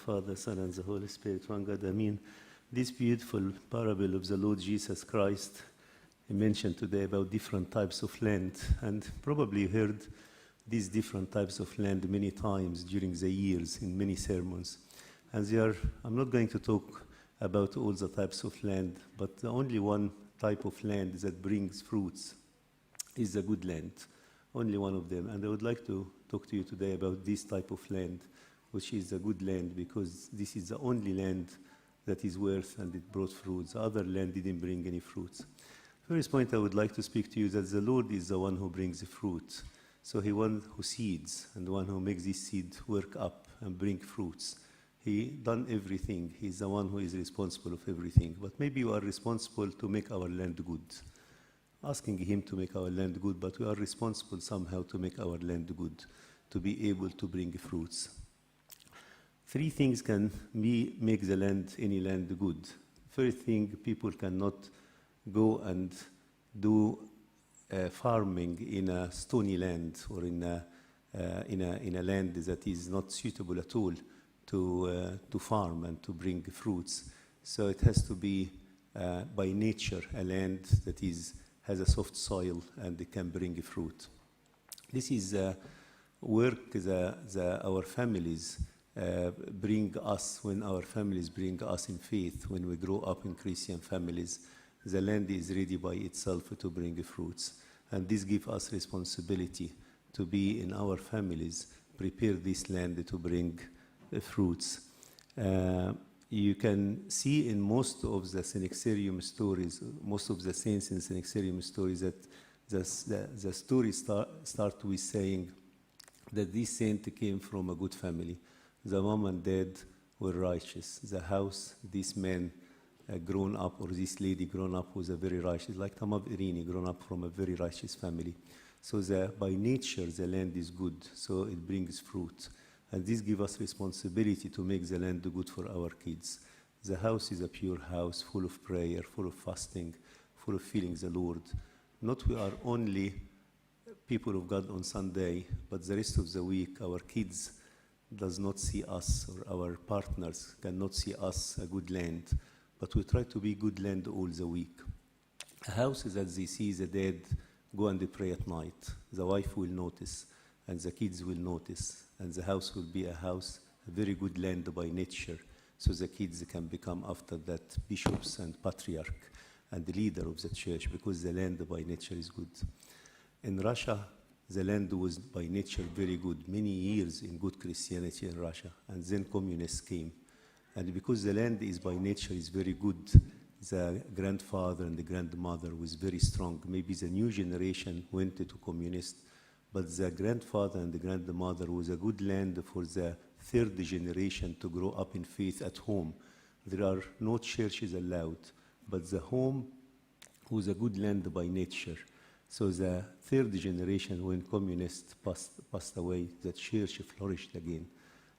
Father, Son, and the Holy Spirit, one God, Amen. This beautiful parable of the Lord Jesus Christ, he mentioned today about different types of land, and probably heard these different types of land many times during the years in many sermons. And I'm not going to talk about all the types of land, but the only one type of land that brings fruits is the good land, only one of them. And I would like to talk to you today about this type of land, which is a good land, because this is the only land that is worth and it brought fruits. The other land didn't bring any fruits. First point I would like to speak to you is that the Lord is the one who brings the fruit. So he one who seeds and the one who makes this seed work up and bring fruits. He done everything. He's the one who is responsible of everything. But maybe you are responsible to make our land good. Asking him to make our land good, but we are responsible somehow to make our land good, to be able to bring fruits. Three things can make the land, any land, good. First thing, people cannot go and do farming in a stony land or in a land that is not suitable at all to farm and to bring fruits. So it has to be by nature a land that has a soft soil and it can bring fruit. This is work our families bring us, when our families bring us in faith, when we grow up in Christian families, the land is ready by itself to bring fruits. And this gives us responsibility to be in our families, prepare this land to bring fruits. You can see in most of the Sennacherib stories, most of the saints in Sennacherib stories, that the story start with saying that this saint came from a good family. The mom and dad were righteous. The house, this man grown up, or this lady grown up, was a very righteous, like Tamav Irini, grown up from a very righteous family. So by nature, the land is good, so it brings fruit. And this gives us responsibility to make the land good for our kids. The house is a pure house, full of prayer, full of fasting, full of feeling the Lord. Not we are only people of God on Sunday, but the rest of the week, our kids does not see us, or our partners cannot see us a good land, but we try to be good land all the week. A house that they see the dad go and they pray at night, the wife will notice, and the kids will notice, and the house will be a very good land by nature, so the kids can become after that bishops and patriarch and the leader of the church, because the land by nature is good. In Russia, the land was by nature very good, many years in good Christianity in Russia, and then communists came. And because the land is by nature is very good, the grandfather and the grandmother was very strong. Maybe the new generation went to communist, but the grandfather and the grandmother was a good land for the third generation to grow up in faith at home. There are no churches allowed, but the home was a good land by nature. So the third generation, when communists passed away, the church flourished again.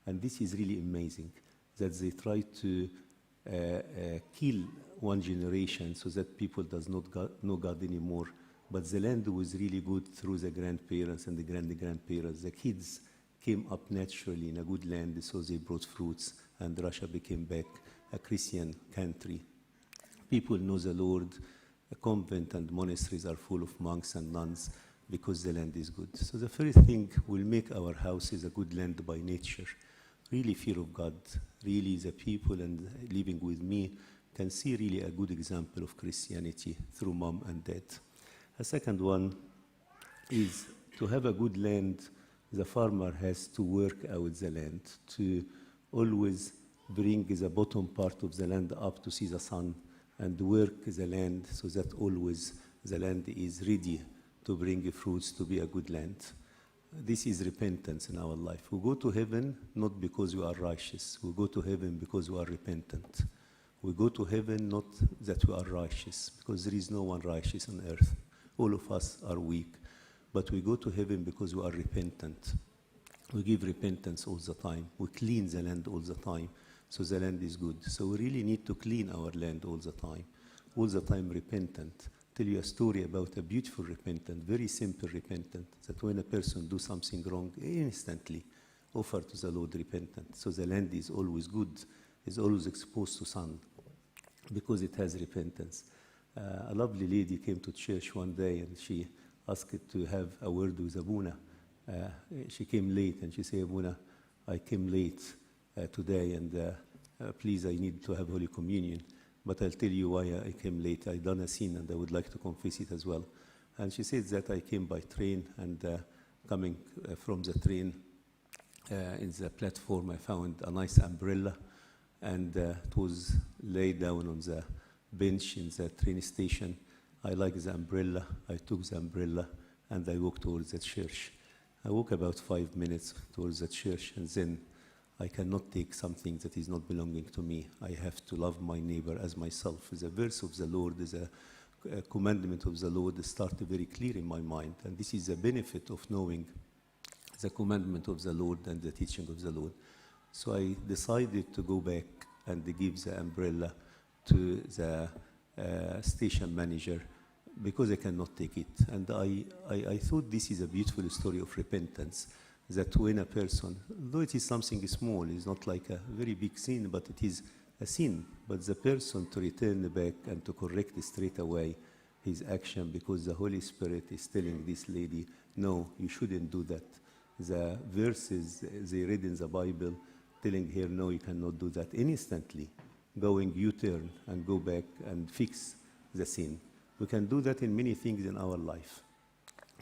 And this is really amazing, that they try to kill one generation so that people does not know God anymore. But the land was really good through the grandparents and the grandparents. The kids came up naturally in a good land, so they brought fruits, and Russia became back a Christian country. People know the Lord. A convent and monasteries are full of monks and nuns because the land is good. So the first thing will make our houses a good land by nature. Really fear of God. Really the people and living with me can see really a good example of Christianity through mom and dad. A second one is to have a good land, the farmer has to work out the land, to always bring the bottom part of the land up to see the sun, and work the land so that always the land is ready to bring fruits, to be a good land. This is repentance in our life. We go to heaven not because we are righteous. We go to heaven because we are repentant. We go to heaven not that we are righteous, because there is no one righteous on earth. All of us are weak. But we go to heaven because we are repentant. We give repentance all the time. We clean the land all the time. So the land is good. So we really need to clean our land all the time repentant. Tell you a story about a beautiful repentant, very simple repentant, that when a person do something wrong, instantly offer to the Lord repentance. So the land is always good, is always exposed to sun, because it has repentance. A lovely lady came to church one day and she asked to have a word with Abuna. She came late and she said, Abuna, I came late today and please, I need to have Holy Communion. But I'll tell you why I came late. I done a sin and I would like to confess it as well. And she said that I came by train and coming from the train in the platform, I found a nice umbrella and it was laid down on the bench in the train station. I liked the umbrella. I took the umbrella and I walked towards the church. I walked about 5 minutes towards the church and then I cannot take something that is not belonging to me. I have to love my neighbor as myself. The verse of the Lord is a commandment of the Lord started very clear in my mind. And this is the benefit of knowing the commandment of the Lord and the teaching of the Lord. So I decided to go back and give the umbrella to the station manager because I cannot take it. And I thought this is a beautiful story of repentance, that when a person, though it is something small, it's not like a very big sin, but it is a sin, but the person to return back and to correct straight away his action, because the Holy Spirit is telling this lady, no, you shouldn't do that. The verses they read in the Bible telling her, no, you cannot do that. Instantly, going U-turn and go back and fix the sin. We can do that in many things in our life.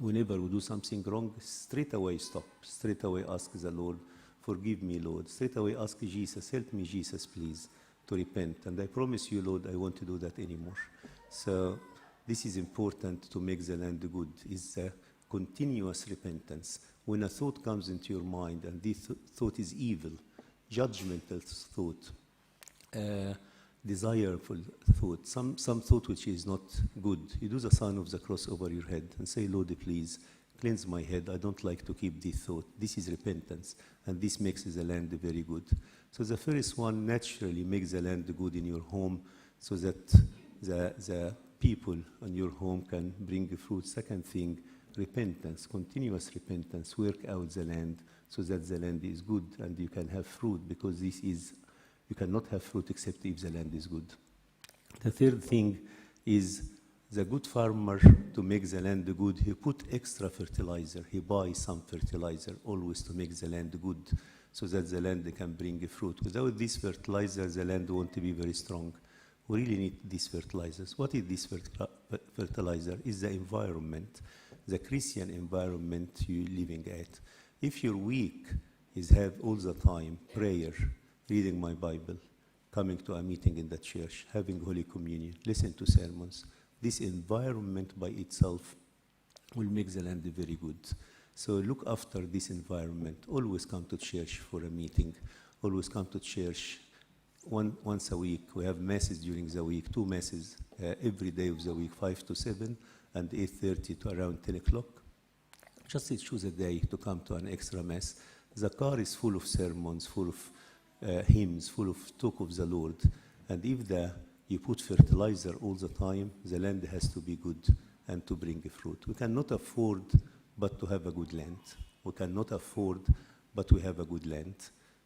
Whenever we do something wrong, straight away stop, straight away ask the Lord, forgive me, Lord. Straight away ask Jesus, help me, Jesus, please, to repent. And I promise you, Lord, I won't do that anymore. So this is important to make the land good, is a continuous repentance. When a thought comes into your mind and this thought is evil, judgmental thought, desireful thought, some thought which is not good, you do the sign of the cross over your head and say, Lord, please, cleanse my head. I don't like to keep this thought. This is repentance, and this makes the land very good. So the first one naturally makes the land good in your home so that the people in your home can bring fruit. Second thing, repentance, continuous repentance, work out the land so that the land is good and you can have fruit, because this is, you cannot have fruit except if the land is good. The third thing is the good farmer, to make the land good, he put extra fertilizer. He buys some fertilizer always to make the land good so that the land can bring fruit. Without this fertilizer, the land won't be very strong. We really need these fertilizers. What is this fertilizer? Is the environment, the Christian environment you're living at. If you're weak, is have all the time prayer, reading my Bible, coming to a meeting in the church, having Holy Communion, listen to sermons. This environment by itself will make the land very good. So look after this environment. Always come to church for a meeting. Always come to church once a week. We have masses during the week, 2 masses every day of the week, 5 to 7 and 8:30 to around 10 o'clock. Just choose a day to come to an extra mass. The car is full of sermons, full of hymns, full of talk of the Lord. And if you put fertilizer all the time, the land has to be good and to bring fruit. We cannot afford but to have a good land. We cannot afford but we have a good land.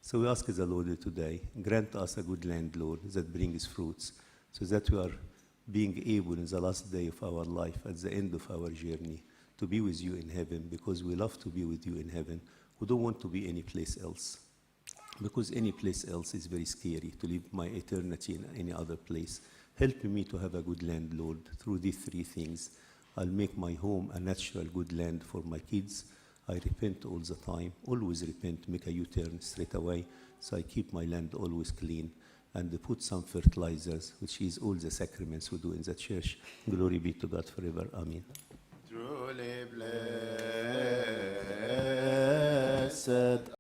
So we ask the Lord today, grant us a good land, Lord, that brings fruits, so that we are being able in the last day of our life, at the end of our journey, to be with you in heaven, because we love to be with you in heaven. We don't want to be any place else, because any place else is very scary, to live my eternity in any other place. Help me to have a good land, Lord, through these 3 things. I'll make my home a natural good land for my kids. I repent all the time, always repent, make a U-turn straight away, so I keep my land always clean, and put some fertilizers, which is all the sacraments we do in the church. Glory be to God forever. Amen. Truly blessed